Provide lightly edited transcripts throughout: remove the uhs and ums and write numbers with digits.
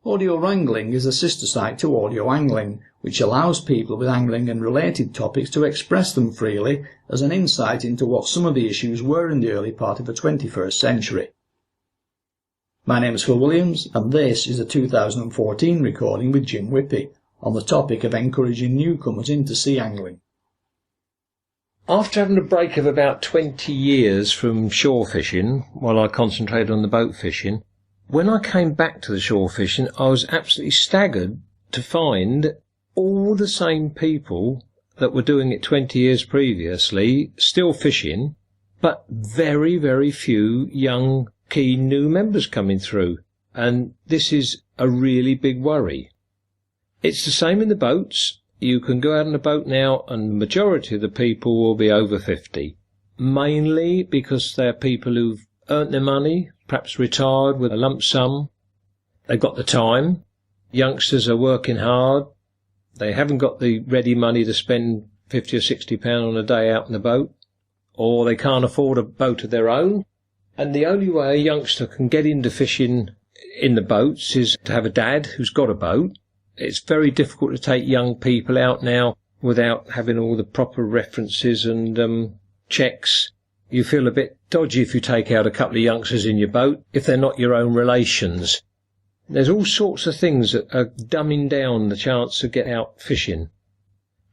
Audio wrangling is a sister site to audio angling, which allows people with angling and related topics to express them freely as an insight into what some of the issues were in the early part of the 21st century. My name is Phil Williams, and this is a 2014 recording with Jim Whippy on the topic of encouraging newcomers into sea angling. After having a break of about 20 years from shore fishing, while I concentrated on the boat fishing, when I came back to the shore fishing, I was absolutely staggered to find all the same people that were doing it 20 years previously still fishing, but very, very few young, keen new members coming through. And this is a really big worry. It's the same in the boats. You can go out on a boat now and the majority of the people will be over 50, mainly because they're people who've earned their money, perhaps retired with a lump sum. They've got the time. Youngsters are working hard. They haven't got the ready money to spend £50 or £60 on a day out in the boat, or they can't afford a boat of their own. And the only way a youngster can get into fishing in the boats is to have a dad who's got a boat. It's very difficult to take young people out now without having all the proper references and checks. You feel a bit dodgy if you take out a couple of youngsters in your boat, if they're not your own relations. There's all sorts of things that are dumbing down the chance to get out fishing.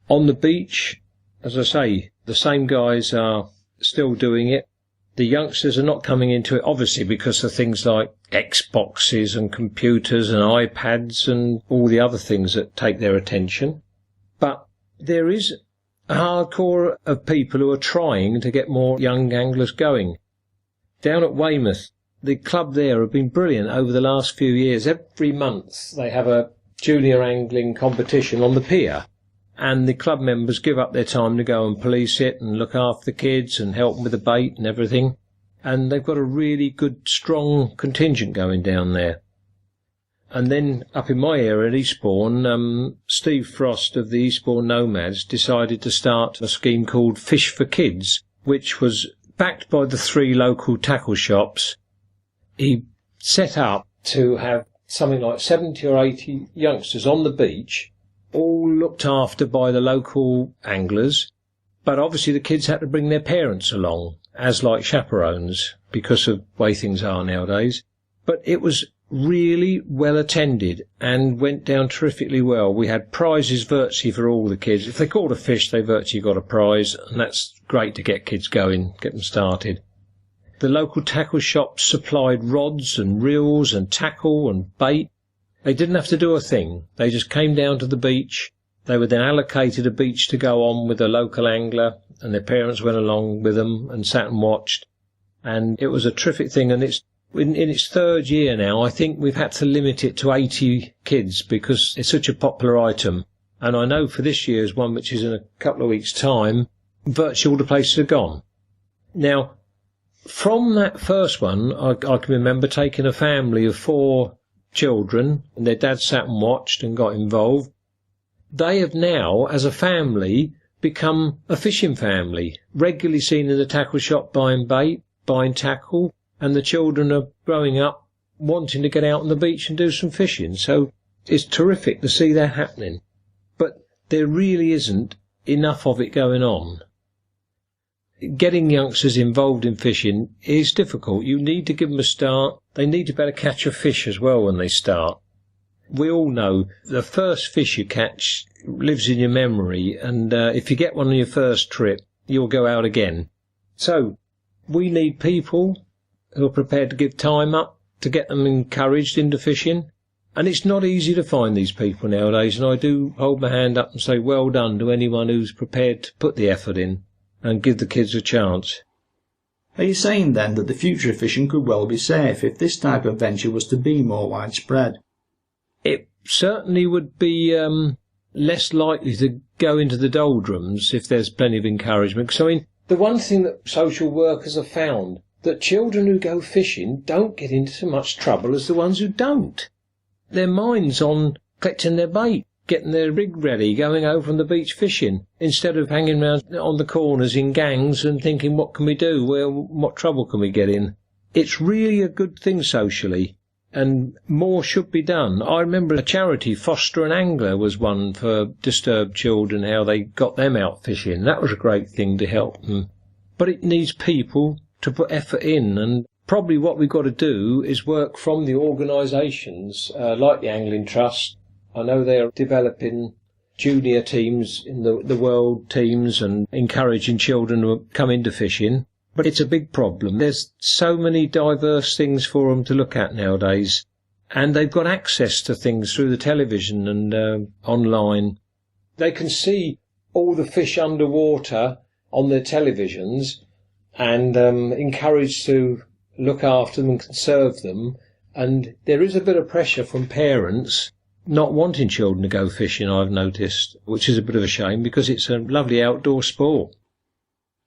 On the beach, as I say, the same guys are still doing it. The youngsters are not coming into it, obviously, because of things like Xboxes and computers and iPads and all the other things that take their attention. But there is a hardcore of people who are trying to get more young anglers going. Down at Weymouth, the club there have been brilliant over the last few years. Every month they have a junior angling competition on the pier, and the club members give up their time to go and police it and look after the kids and help them with the bait and everything. And they've got a really good, strong contingent going down there. And then up in my area at Eastbourne, Steve Frost of the Eastbourne Nomads decided to start a scheme called Fish for Kids, which was backed by the 3 local tackle shops. He set up to have something like 70 or 80 youngsters on the beach, all looked after by the local anglers, but obviously the kids had to bring their parents along, as like chaperones, because of the way things are nowadays. But it was really well attended and went down terrifically well. We had prizes virtually for all the kids. If they caught a fish, they virtually got a prize, and that's great to get kids going, get them started. The local tackle shops supplied rods and reels and tackle and bait. They didn't have to do a thing. They just came down to the beach. They were then allocated a beach to go on with a local angler, and their parents went along with them and sat and watched. And it was a terrific thing, and it's in its 3rd year now. I think we've had to limit it to 80 kids because it's such a popular item. And I know for this year's one, which is in a couple of weeks' time, virtually all the places are gone. Now, from that first one, I can remember taking a family of 4 children, and their dad sat and watched and got involved. They have now, as a family, become a fishing family, regularly seen in the tackle shop buying bait, buying tackle, and the children are growing up wanting to get out on the beach and do some fishing. So it's terrific to see that happening. But there really isn't enough of it going on. Getting youngsters involved in fishing is difficult. You need to give them a start. They need to be able to catch a fish as well when they start. We all know the first fish you catch lives in your memory, and if you get one on your first trip, you'll go out again. So we need people who are prepared to give time up to get them encouraged into fishing. And it's not easy to find these people nowadays, and I do hold my hand up and say well done to anyone who's prepared to put the effort in and give the kids a chance. Are you saying then that the future of fishing could well be safe if this type of venture was to be more widespread? It certainly would be less likely to go into the doldrums if there's plenty of encouragement. Because, I mean, the one thing that social workers have found, that children who go fishing don't get into so much trouble as the ones who don't. Their mind's on collecting their bait, getting their rig ready, going over on the beach fishing, instead of hanging around on the corners in gangs and thinking, what can we do? Well, what trouble can we get in? It's really a good thing socially. and more should be done. I remember a charity, Foster and Angler, was one for disturbed children, how they got them out fishing. That was a great thing to help them. But it needs people to put effort in, and probably what we've got to do is work from the organisations like the Angling Trust. I know they're developing junior teams in the world teams and encouraging children to come into fishing. But it's a big problem. There's so many diverse things for them to look at nowadays. And they've got access to things through the television and online. They can see all the fish underwater on their televisions and encouraged to look after them and conserve them. And there is a bit of pressure from parents not wanting children to go fishing, I've noticed, which is a bit of a shame because it's a lovely outdoor sport.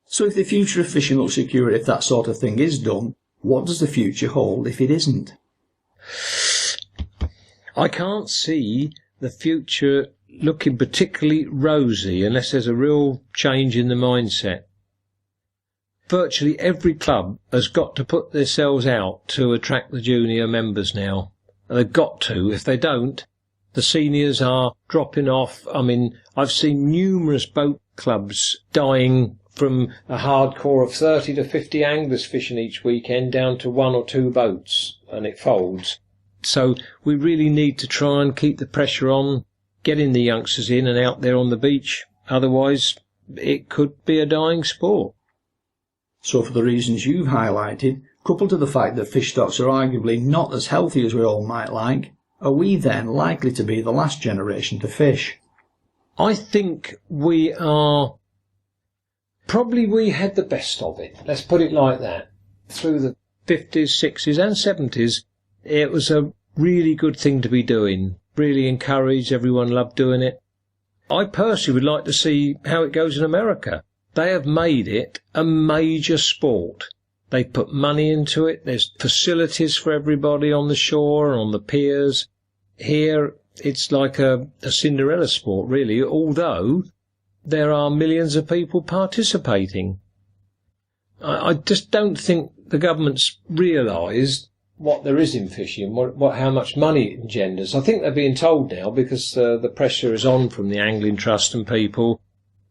So if the future of fishing looks secure if that sort of thing is done, what does the future hold if it isn't? I can't see the future looking particularly rosy unless there's a real change in the mindset. Virtually every club has got to put themselves out to attract the junior members now. They've got to. If they don't, the seniors are dropping off. I mean, I've seen numerous boat clubs dying from a hardcore of 30 to 50 anglers fishing each weekend down to 1 or 2 boats, and it folds. So we really need to try and keep the pressure on, getting the youngsters in and out there on the beach. Otherwise, it could be a dying sport. So for the reasons you've highlighted, coupled to the fact that fish stocks are arguably not as healthy as we all might like, are we then likely to be the last generation to fish? I think we are. Probably we had the best of it. Let's put it like that. Through the 50s, 60s and 70s, it was a really good thing to be doing. Really encouraged. Everyone loved doing it. I personally would like to see how it goes in America. They have made it a major sport. They put money into it. There's facilities for everybody on the shore and on the piers. Here, it's like a Cinderella sport, really, although there are millions of people participating. I just don't think the government's realised what there is in fishing, how much money it engenders. I think they're being told now because the pressure is on from the Angling Trust and people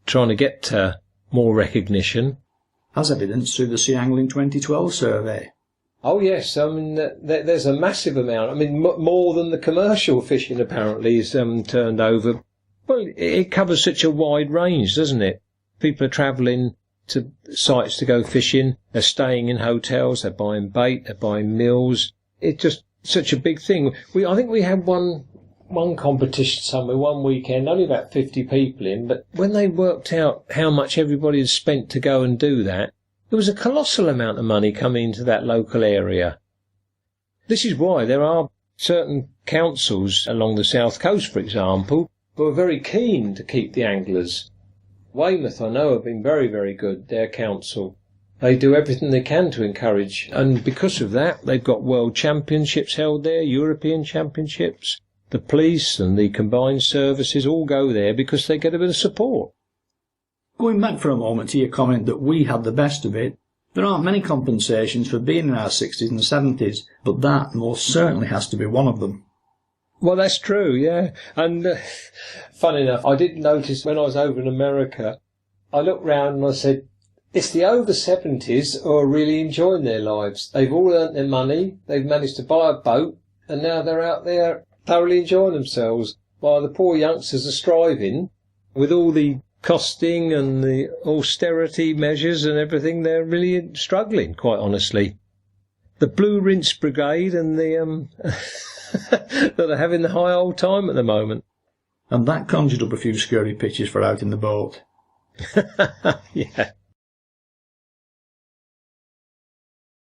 trying to get more recognition. As evidenced through the Sea Angling 2012 survey. Oh yes, I mean there's a massive amount. I mean more than the commercial fishing apparently is turned over. Well, it covers such a wide range, doesn't it? People are travelling to sites to go fishing. They're staying in hotels. They're buying bait. They're buying meals. It's just such a big thing. I think we had one competition somewhere one weekend, only about 50 people in. But when they worked out how much everybody had spent to go and do that, there was a colossal amount of money coming into that local area. This is why there are certain councils along the south coast, for example, who are very keen to keep the anglers. Weymouth, I know, have been very, very good, their council. They do everything they can to encourage, and because of that, they've got world championships held there, European championships. The police and the combined services all go there because they get a bit of support. Going back for a moment to your comment that we had the best of it, there aren't many compensations for being in our 60s and 70s, but that most certainly has to be one of them. Well, that's true, yeah. And funny enough, I did notice when I was over in America, I looked round and I said, it's the over 70s who are really enjoying their lives. They've all earned their money, they've managed to buy a boat, and now they're out there thoroughly enjoying themselves, while the poor youngsters are striving with all the costing and the austerity measures and everything. They're really struggling, quite honestly. The Blue Rinse Brigade and the that are having the high old time at the moment. And that conjured up a few scary pictures for out in the boat. Yeah.